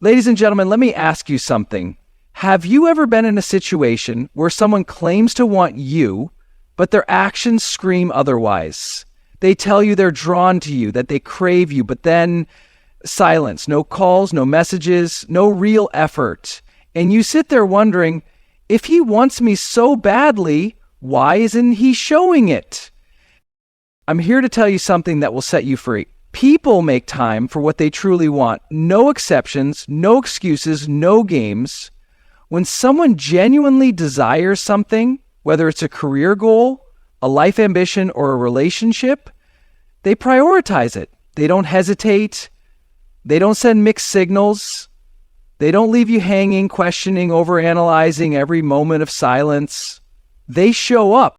Ladies and gentlemen, let me ask you something. Have you ever been in a situation where someone claims to want you, but their actions scream otherwise? They tell you they're drawn to you, that they crave you, but then silence, no calls, no messages, no real effort. And you sit there wondering, if he wants me so badly, why isn't he showing it? I'm here to tell you something that will set you free. People make time for what they truly want. No exceptions, no excuses, no games. When someone genuinely desires something, whether it's a career goal, a life ambition, or a relationship, they prioritize it. They don't hesitate. They don't send mixed signals. They don't leave you hanging, questioning, overanalyzing every moment of silence. They show up.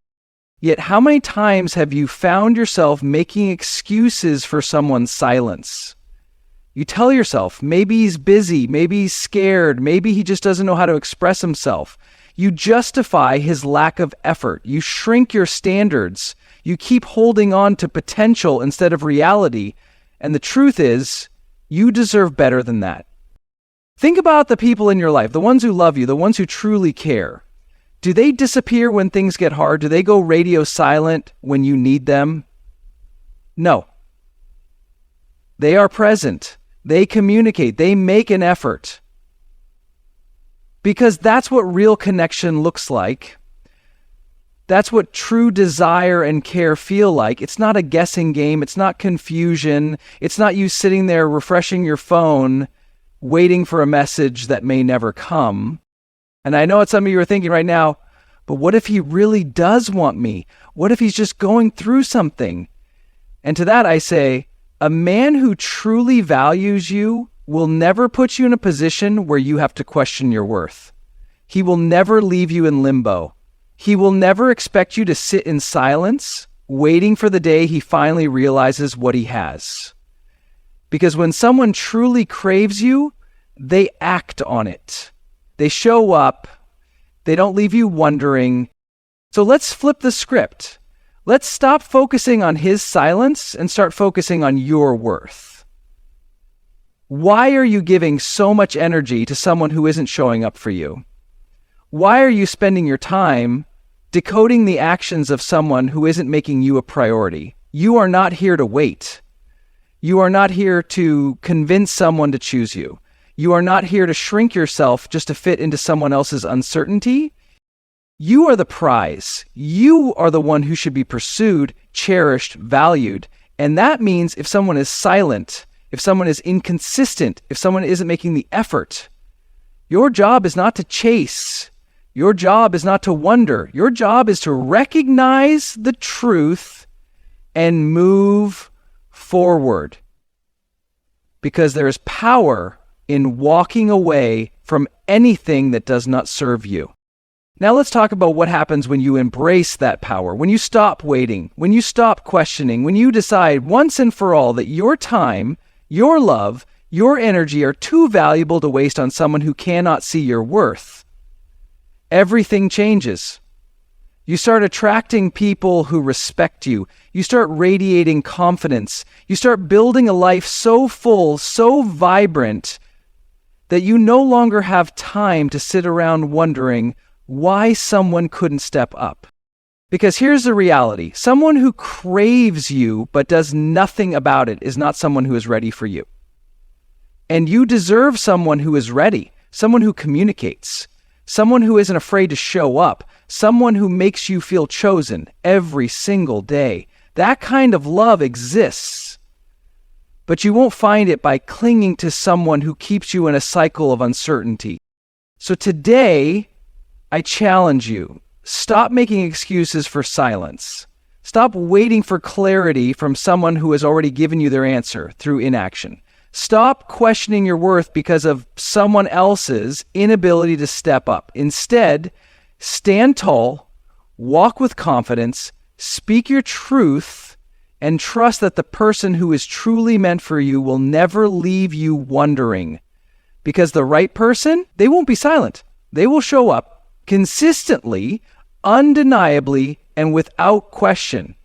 Yet how many times have you found yourself making excuses for someone's silence? You tell yourself, maybe he's busy, maybe he's scared, maybe he just doesn't know how to express himself. You justify his lack of effort. You shrink your standards. You keep holding on to potential instead of reality. And the truth is, you deserve better than that. Think about the people in your life, the ones who love you, the ones who truly care. Do they disappear when things get hard? Do they go radio silent when you need them? No. They are present. They communicate. They make an effort. Because that's what real connection looks like. That's what true desire and care feel like. It's not a guessing game. It's not confusion. It's not you sitting there refreshing your phone, waiting for a message that may never come. And I know what some of you are thinking right now, but what if he really does want me? What if he's just going through something? And to that I say, a man who truly values you will never put you in a position where you have to question your worth. He will never leave you in limbo. He will never expect you to sit in silence, waiting for the day he finally realizes what he has. Because when someone truly craves you, they act on it. They show up. They don't leave you wondering. So let's flip the script. Let's stop focusing on his silence and start focusing on your worth. Why are you giving so much energy to someone who isn't showing up for you? Why are you spending your time decoding the actions of someone who isn't making you a priority? You are not here to wait. You are not here to convince someone to choose you. You are not here to shrink yourself just to fit into someone else's uncertainty. You are the prize. You are the one who should be pursued, cherished, valued. And that means if someone is silent, if someone is inconsistent, if someone isn't making the effort, your job is not to chase. Your job is not to wonder. Your job is to recognize the truth and move forward. Because there is power in walking away from anything that does not serve you. Now let's talk about what happens when you embrace that power, when you stop waiting, when you stop questioning, when you decide once and for all that your time, your love, your energy are too valuable to waste on someone who cannot see your worth. Everything changes. You start attracting people who respect you. You start radiating confidence. You start building a life so full, so vibrant, that you no longer have time to sit around wondering why someone couldn't step up. Because here's the reality. Someone who craves you but does nothing about it is not someone who is ready for you. And you deserve someone who is ready, someone who communicates, someone who isn't afraid to show up, someone who makes you feel chosen every single day. That kind of love exists. But you won't find it by clinging to someone who keeps you in a cycle of uncertainty. So today, I challenge you, stop making excuses for silence. Stop waiting for clarity from someone who has already given you their answer through inaction. Stop questioning your worth because of someone else's inability to step up. Instead, stand tall, walk with confidence, speak your truth, and trust that the person who is truly meant for you will never leave you wondering. Because the right person, they won't be silent. They will show up consistently, undeniably, and without question.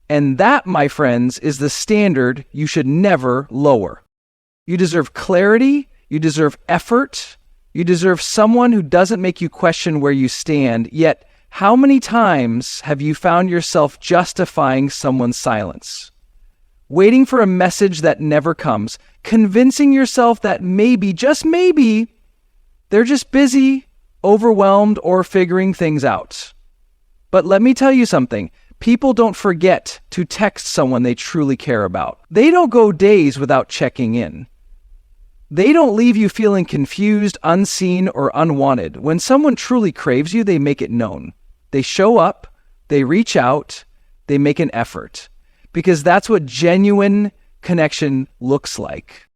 And that, my friends, is the standard you should never lower. You deserve clarity, You deserve effort. You deserve someone who doesn't make you question where you stand. Yet, how many times have you found yourself justifying someone's silence? Waiting for a message that never comes, convincing yourself that maybe, just maybe, they're just busy, overwhelmed, or figuring things out. But let me tell you something. People don't forget to text someone they truly care about. They don't go days without checking in. They don't leave you feeling confused, unseen, or unwanted. When someone truly craves you, they make it known. They show up, they reach out, they make an effort. Because that's what genuine connection looks like.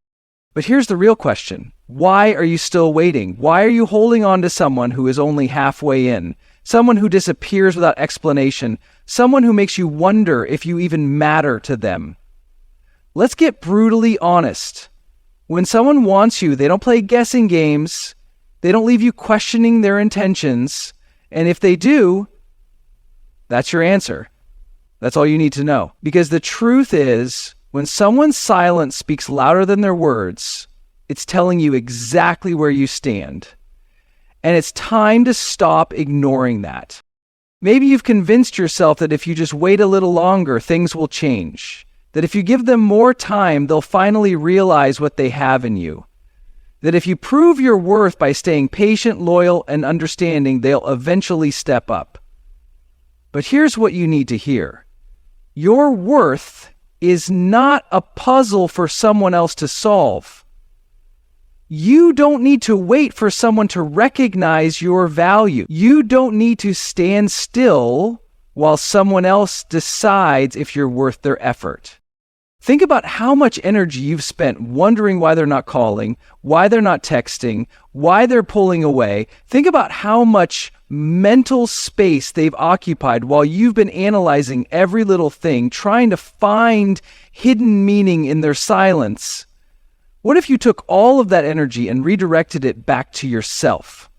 But here's the real question. Why are you still waiting? Why are you holding on to someone who is only halfway in? Someone who disappears without explanation? Someone who makes you wonder if you even matter to them? Let's get brutally honest. When someone wants you, they don't play guessing games. They don't leave you questioning their intentions. And if they do, that's your answer. That's all you need to know. Because the truth is, when someone's silence speaks louder than their words, it's telling you exactly where you stand. And it's time to stop ignoring that. Maybe you've convinced yourself that if you just wait a little longer, things will change. That if you give them more time, they'll finally realize what they have in you. That if you prove your worth by staying patient, loyal, and understanding, they'll eventually step up. But here's what you need to hear. Your worth is not a puzzle for someone else to solve. You don't need to wait for someone to recognize your value. You don't need to stand still while someone else decides if you're worth their effort. Think about how much energy you've spent wondering why they're not calling, why they're not texting, why they're pulling away. Think about how much mental space they've occupied while you've been analyzing every little thing, trying to find hidden meaning in their silence. What if you took all of that energy and redirected it back to yourself?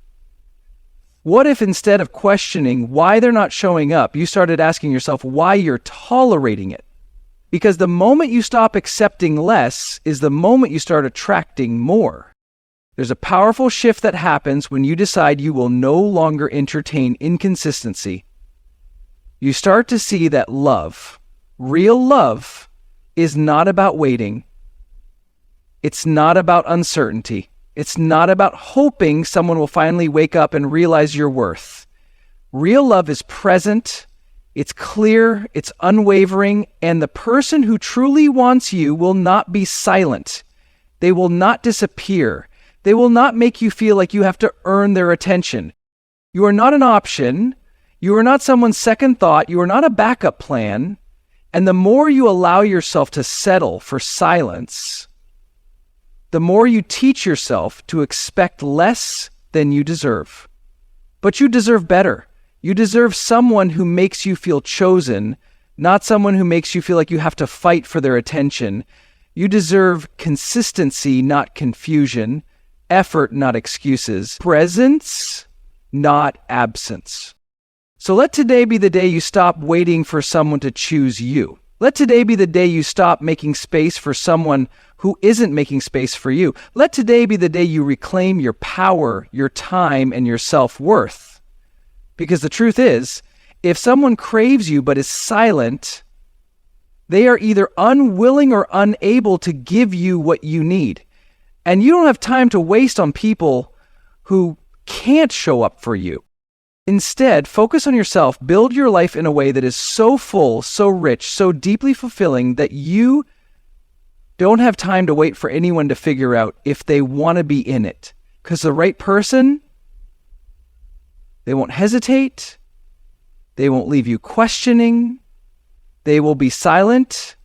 What if instead of questioning why they're not showing up, you started asking yourself why you're tolerating it? Because the moment you stop accepting less is the moment you start attracting more. There's a powerful shift that happens when you decide you will no longer entertain inconsistency. You start to see that love, real love, is not about waiting. It's not about uncertainty. It's not about hoping someone will finally wake up and realize your worth. Real love is present. It's clear, it's unwavering, and the person who truly wants you will not be silent. They will not disappear. They will not make you feel like you have to earn their attention. You are not an option. You are not someone's second thought. You are not a backup plan. And the more you allow yourself to settle for silence, the more you teach yourself to expect less than you deserve. But you deserve better. You deserve someone who makes you feel chosen, not someone who makes you feel like you have to fight for their attention. You deserve consistency, not confusion, effort, not excuses, presence, not absence. So let today be the day you stop waiting for someone to choose you. Let today be the day you stop making space for someone who isn't making space for you. Let today be the day you reclaim your power, your time, and your self-worth. Because the truth is, if someone craves you but is silent, they are either unwilling or unable to give you what you need. And you don't have time to waste on people who can't show up for you. Instead, focus on yourself. Build your life in a way that is so full, so rich, so deeply fulfilling that you don't have time to wait for anyone to figure out if they want to be in it. Because the right person, they won't hesitate. They won't leave you questioning. They will be silent.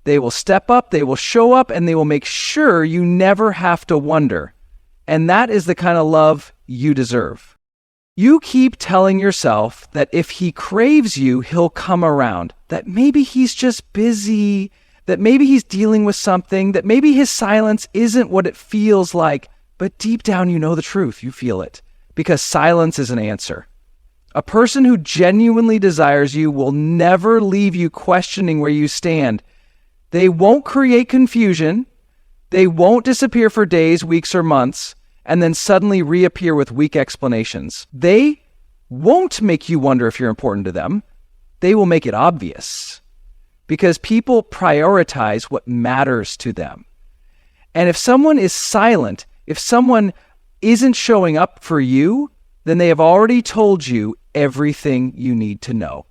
They will step up. They will show up, and they will make sure you never have to wonder. And that is the kind of love you deserve. You keep telling yourself that if he craves you, he'll come around. That maybe he's just busy. That maybe he's dealing with something. That maybe his silence isn't what it feels like. But deep down, you know the truth. You feel it. Because silence is an answer. A person who genuinely desires you will never leave you questioning where you stand. They won't create confusion. They won't disappear for days, weeks, or months, and then suddenly reappear with weak explanations. They won't make you wonder if you're important to them. They will make it obvious, because people prioritize what matters to them. And if someone is silent, if someone isn't showing up for you, then they have already told you everything you need to know.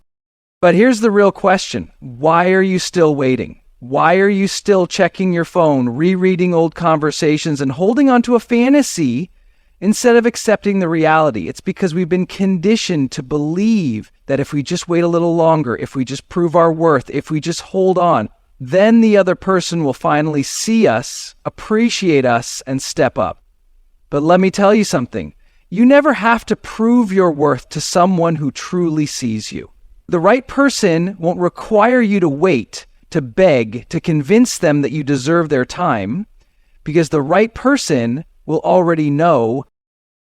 But here's the real question. Why are you still waiting? Why are you still checking your phone, rereading old conversations, and holding on to a fantasy instead of accepting the reality? It's because we've been conditioned to believe that if we just wait a little longer, if we just prove our worth, if we just hold on, then the other person will finally see us, appreciate us, and step up. But let me tell you something. You never have to prove your worth to someone who truly sees you. The right person won't require you to wait, to beg, to convince them that you deserve their time, because the right person will already know.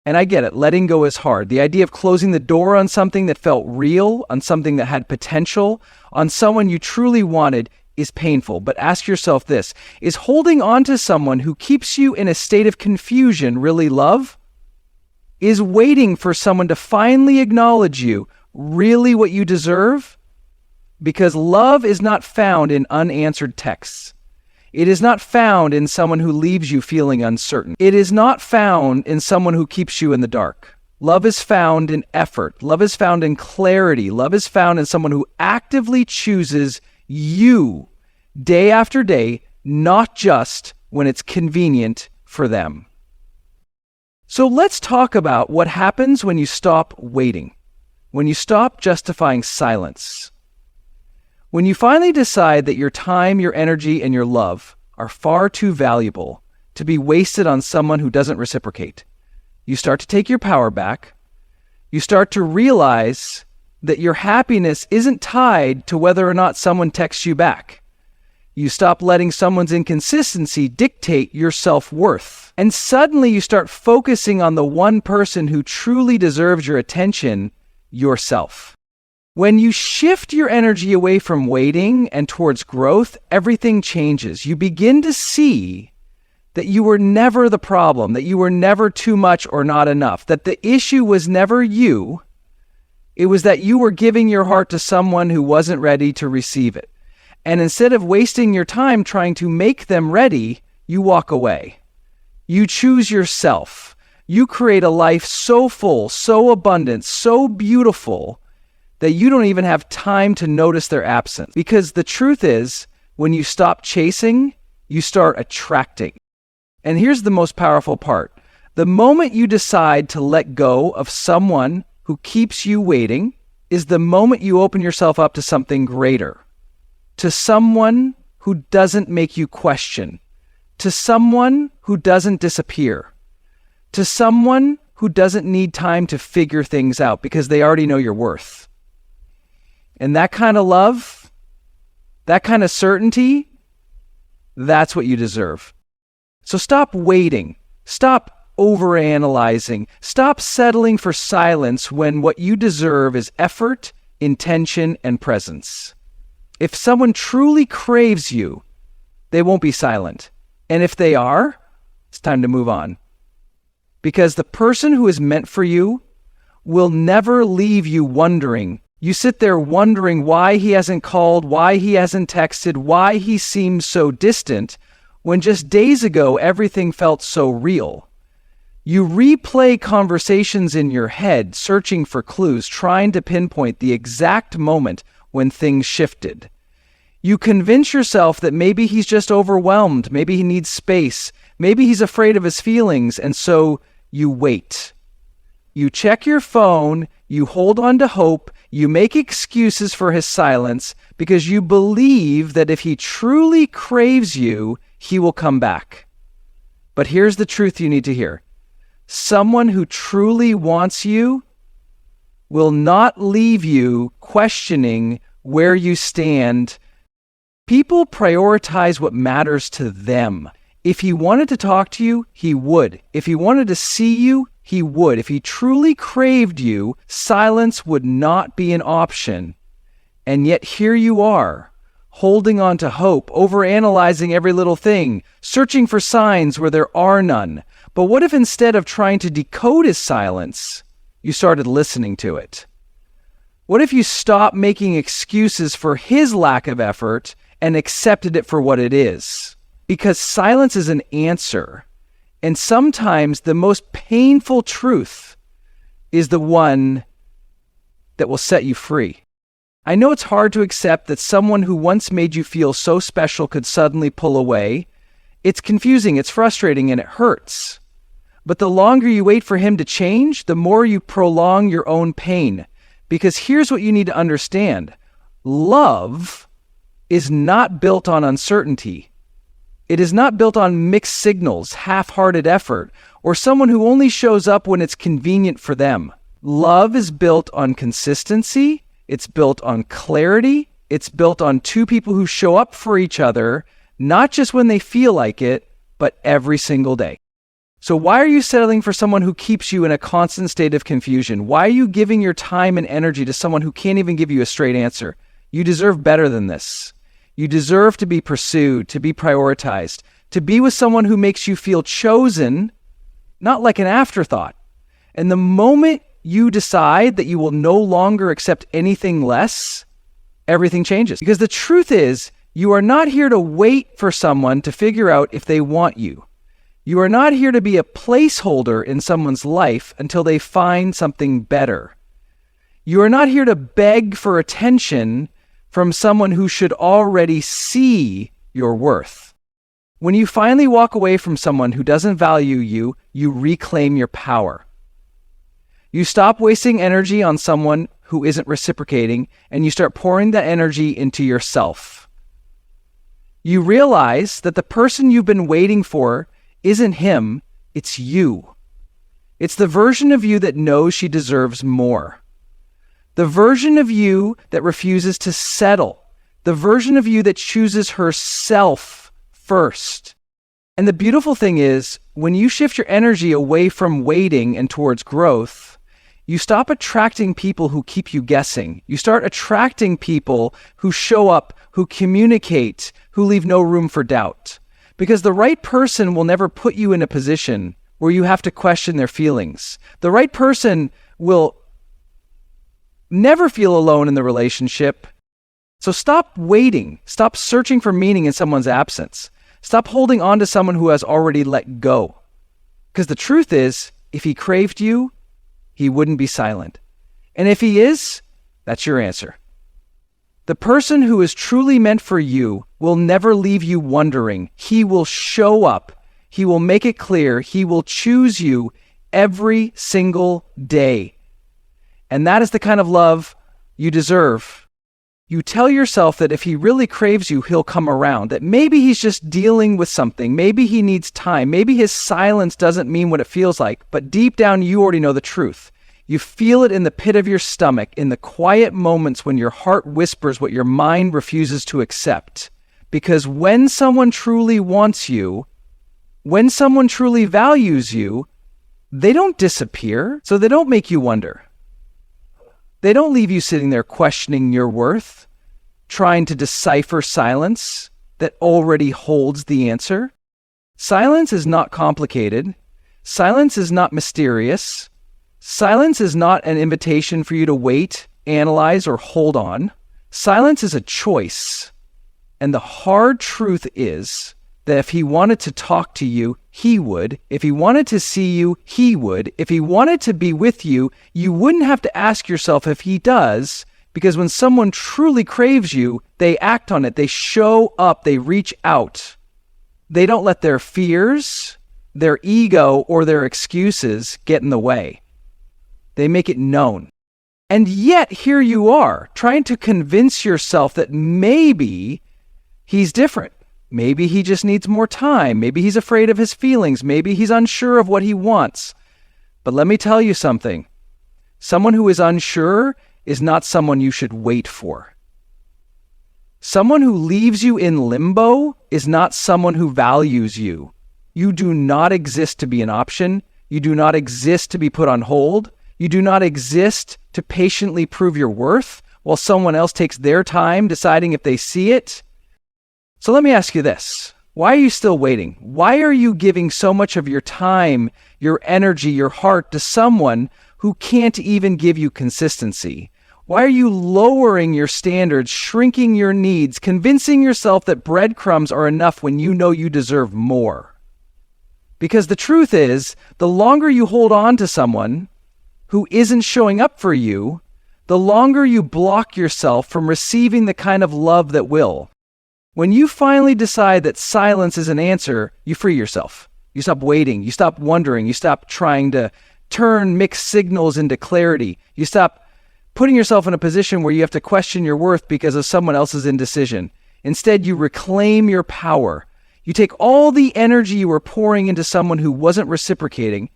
And I get it, letting go is hard. The idea of closing the door on something that felt real, on something that had potential, on someone you truly wanted is painful. But ask yourself this, is holding on to someone who keeps you in a state of confusion really love? Is waiting for someone to finally acknowledge you really what you deserve? Because love is not found in unanswered texts. It is not found in someone who leaves you feeling uncertain. It is not found in someone who keeps you in the dark. Love is found in effort. Love is found in clarity. Love is found in someone who actively chooses you day after day, not just when it's convenient for them. So let's talk about what happens when you stop waiting, when you stop justifying silence. When you finally decide that your time, your energy, and your love are far too valuable to be wasted on someone who doesn't reciprocate, you start to take your power back. You start to realize that your happiness isn't tied to whether or not someone texts you back. You stop letting someone's inconsistency dictate your self-worth. And suddenly you start focusing on the one person who truly deserves your attention, yourself. When you shift your energy away from waiting and towards growth, everything changes. You begin to see that you were never the problem, that you were never too much or not enough, that the issue was never you. It was that you were giving your heart to someone who wasn't ready to receive it. And instead of wasting your time trying to make them ready, you walk away. You choose yourself. You create a life so full, so abundant, so beautiful, that you don't even have time to notice their absence. Because the truth is, when you stop chasing, you start attracting. And here's the most powerful part. The moment you decide to let go of someone who keeps you waiting is the moment you open yourself up to something greater, to someone who doesn't make you question, to someone who doesn't disappear, to someone who doesn't need time to figure things out because they already know your worth. And that kind of love, that kind of certainty, that's what you deserve. So stop waiting. Stop overanalyzing. Stop settling for silence when what you deserve is effort, intention, and presence. If someone truly craves you, they won't be silent. And if they are, it's time to move on. Because the person who is meant for you will never leave you wondering. You sit there wondering why he hasn't called, why he hasn't texted, why he seems so distant, when just days ago everything felt so real. You replay conversations in your head, searching for clues, trying to pinpoint the exact moment when things shifted. You convince yourself that maybe he's just overwhelmed, maybe he needs space, maybe he's afraid of his feelings, and so you wait. You check your phone, you hold on to hope, you make excuses for his silence because you believe that if he truly craves you, he will come back. But here's the truth you need to hear. Someone who truly wants you will not leave you questioning where you stand. People prioritize what matters to them. If he wanted to talk to you, he would. If he wanted to see you, he would. If he truly craved you, silence would not be an option. And yet here you are, holding on to hope, overanalyzing every little thing, searching for signs where there are none. But what if instead of trying to decode his silence, you started listening to it? What if you stopped making excuses for his lack of effort and accepted it for what it is? Because silence is an answer. And sometimes the most painful truth is the one that will set you free. I know it's hard to accept that someone who once made you feel so special could suddenly pull away. It's confusing, it's frustrating, and it hurts. But the longer you wait for him to change, the more you prolong your own pain. Because here's what you need to understand. Love is not built on uncertainty. It is not built on mixed signals, half-hearted effort, or someone who only shows up when it's convenient for them. Love is built on consistency. It's built on clarity. It's built on two people who show up for each other, not just when they feel like it, but every single day. So why are you settling for someone who keeps you in a constant state of confusion? Why are you giving your time and energy to someone who can't even give you a straight answer? You deserve better than this. You deserve to be pursued, to be prioritized, to be with someone who makes you feel chosen, not like an afterthought. And the moment you decide that you will no longer accept anything less, everything changes. Because the truth is, you are not here to wait for someone to figure out if they want you. You are not here to be a placeholder in someone's life until they find something better. You are not here to beg for attention from someone who should already see your worth. When you finally walk away from someone who doesn't value you, you reclaim your power. You stop wasting energy on someone who isn't reciprocating, and you start pouring that energy into yourself. You realize that the person you've been waiting for isn't him, it's you. It's the version of you that knows she deserves more. The version of you that refuses to settle. The version of you that chooses herself first. And the beautiful thing is, when you shift your energy away from waiting and towards growth, you stop attracting people who keep you guessing. You start attracting people who show up, who communicate, who leave no room for doubt. Because the right person will never put you in a position where you have to question their feelings. The right person will never feel alone in the relationship. So stop waiting. Stop searching for meaning in someone's absence. Stop holding on to someone who has already let go. Because the truth is, if he craved you, he wouldn't be silent. And if he is, that's your answer. The person who is truly meant for you will never leave you wondering. He will show up. He will make it clear. He will choose you every single day. And that is the kind of love you deserve. You tell yourself that if he really craves you, he'll come around. That maybe he's just dealing with something. Maybe he needs time. Maybe his silence doesn't mean what it feels like. But deep down, you already know the truth. You feel it in the pit of your stomach, in the quiet moments when your heart whispers what your mind refuses to accept. Because when someone truly wants you, when someone truly values you, they don't disappear, so they don't make you wonder. They don't leave you sitting there questioning your worth, trying to decipher silence that already holds the answer. Silence is not complicated. Silence is not mysterious. Silence is not an invitation for you to wait, analyze, or hold on. Silence is a choice. And the hard truth is that if he wanted to talk to you, he would. If he wanted to see you, he would. If he wanted to be with you, you wouldn't have to ask yourself if he does, because when someone truly craves you, they act on it. They show up. They reach out. They don't let their fears, their ego, or their excuses get in the way. They make it known. And yet, here you are, trying to convince yourself that maybe he's different. Maybe he just needs more time. Maybe he's afraid of his feelings. Maybe he's unsure of what he wants. But let me tell you something. Someone who is unsure is not someone you should wait for. Someone who leaves you in limbo is not someone who values you. You do not exist to be an option. You do not exist to be put on hold. You do not exist to patiently prove your worth. while someone else takes their time deciding if they see it. So let me ask you this. Why are you still waiting? Why are you giving so much of your time, your energy, your heart to someone who can't even give you consistency? Why are you lowering your standards, shrinking your needs, convincing yourself that breadcrumbs are enough when you know you deserve more? Because the truth is, the longer you hold on to someone who isn't showing up for you, the longer you block yourself from receiving the kind of love that will. When you finally decide that silence is an answer, you free yourself. You stop waiting. You stop wondering. You stop trying to turn mixed signals into clarity. You stop putting yourself in a position where you have to question your worth because of someone else's indecision. Instead, you reclaim your power. You take all the energy you were pouring into someone who wasn't reciprocating,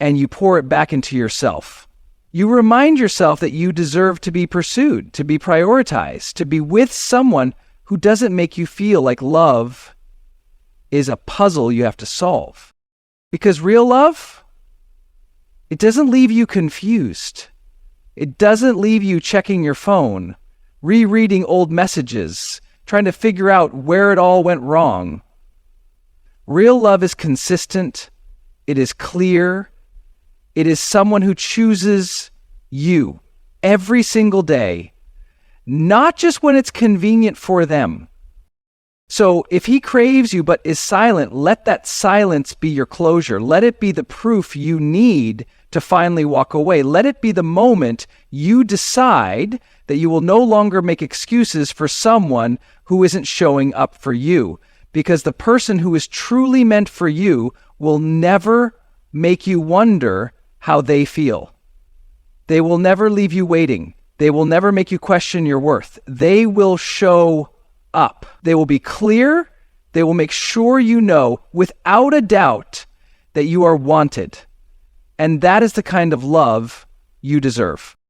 and you pour it back into yourself. You remind yourself that you deserve to be pursued, to be prioritized, to be with someone who doesn't make you feel like love is a puzzle you have to solve. Because real love, it doesn't leave you confused. It doesn't leave you checking your phone, rereading old messages, trying to figure out where it all went wrong. Real love is consistent. It is clear. It is someone who chooses you every single day, not just when it's convenient for them. So if he craves you but is silent, let that silence be your closure. Let it be the proof you need to finally walk away. Let it be the moment you decide that you will no longer make excuses for someone who isn't showing up for you. Because the person who is truly meant for you will never make you wonder how they feel. They will never leave you waiting. They will never make you question your worth. They will show up. They will be clear. They will make sure you know without a doubt that you are wanted. And that is the kind of love you deserve.